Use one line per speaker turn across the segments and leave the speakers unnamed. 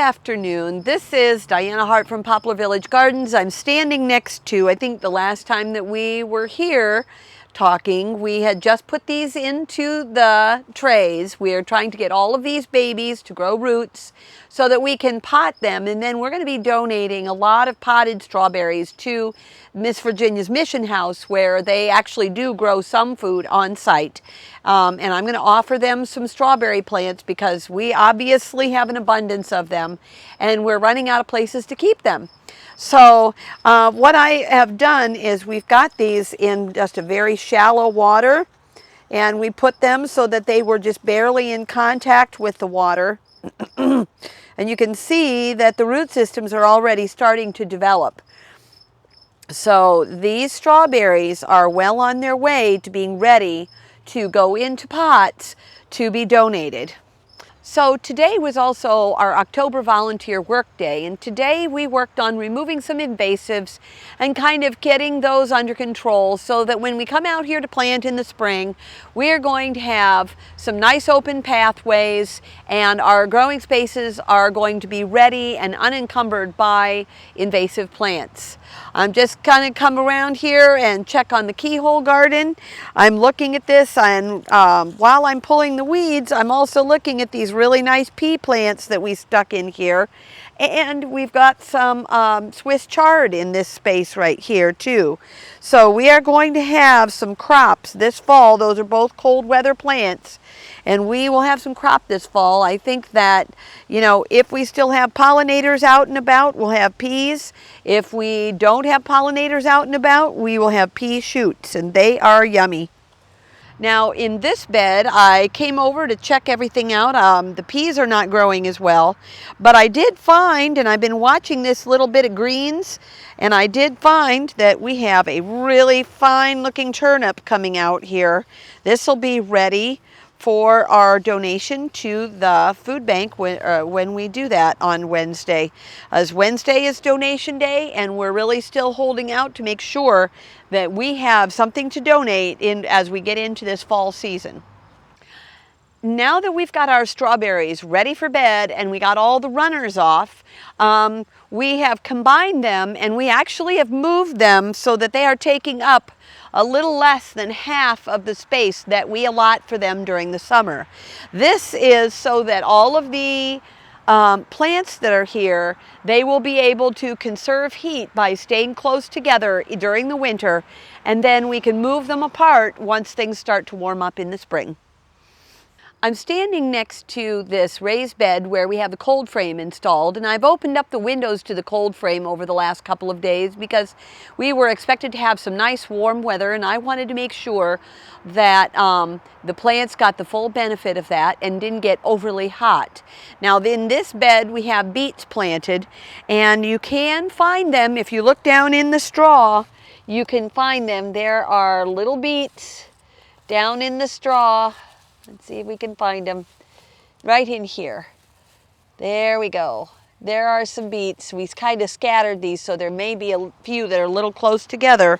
afternoon. This is Diana Hart from Poplar Village Gardens. I'm standing next to, I think the last time that we were here talking, we had just put these into the trays. We are trying to get all of these babies to grow roots so that we can pot them, and then we're going to be donating a lot of potted strawberries to Miss Virginia's Mission House, where they actually do grow some food on site. And I'm going to offer them some strawberry plants because we obviously have an abundance of them and we're running out of places to keep them. So what I have done is we've got these in just a very shallow water, and we put them so that they were just barely in contact with the water. And you can see that the root systems are already starting to develop. So these strawberries are well on their way to being ready to go into pots to be donated. So today was also our October volunteer work day, and today we worked on removing some invasives and kind of getting those under control so that when we come out here to plant in the spring, we are going to have some nice open pathways and our growing spaces are going to be ready and unencumbered by invasive plants. I'm just going to come around here and check on the keyhole garden. I'm looking at this, and while I'm pulling the weeds, I'm also looking at these really nice pea plants that we stuck in here. And we've got some Swiss chard in this space right here too. So we are going to have some crops this fall. Those are both cold weather plants. And we will have some crop this fall. I think that, you know, if we still have pollinators out and about, we'll have peas. If we don't have pollinators out and about, we will have pea shoots, and they are yummy. Now in this bed, I came over to check everything out. The peas are not growing as well, but I did find, and I've been watching this little bit of greens, and I did find that we have a really fine looking turnip coming out here. This will be ready for our donation to the food bank when we do that on Wednesday. As Wednesday is donation day, and we're really still holding out to make sure that we have something to donate in as we get into this fall season. Now that we've got our strawberries ready for bed and we got all the runners off, we have combined them, and we actually have moved them so that they are taking up a little less than half of the space that we allot for them during the summer. This is so that all of the plants that are here, they will be able to conserve heat by staying close together during the winter, and then we can move them apart once things start to warm up in the spring. I'm standing next to this raised bed where we have the cold frame installed, and I've opened up the windows to the cold frame over the last couple of days because we were expected to have some nice warm weather, and I wanted to make sure that the plants got the full benefit of that and didn't get overly hot. Now in this bed we have beets planted, and you can find them if you look down in the straw. You can find them. There are little beets down in the straw. Let's see if we can find them right in here. There we go. There are some beets. We kind of scattered these, so there may be a few that are a little close together,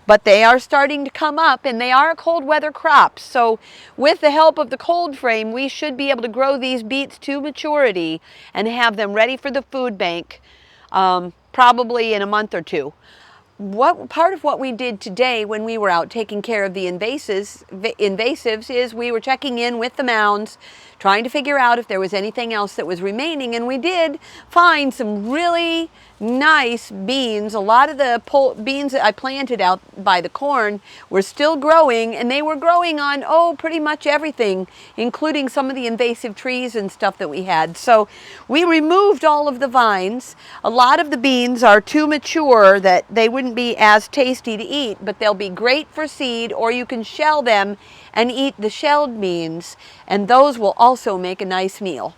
but they are starting to come up, and they are a cold weather crop. So with the help of the cold frame, we should be able to grow these beets to maturity and have them ready for the food bank probably in a month or two. Part of what we did today when we were out taking care of the invasives is we were checking in with the mounds, trying to figure out if there was anything else that was remaining, and we did find some really nice beans. A lot of the beans that I planted out by the corn were still growing, and they were growing on pretty much everything, including some of the invasive trees and stuff that we had. So we removed all of the vines. A lot of the beans are too mature that they wouldn't be as tasty to eat, but they'll be great for seed, or you can shell them and eat the shelled beans, and those will also make a nice meal.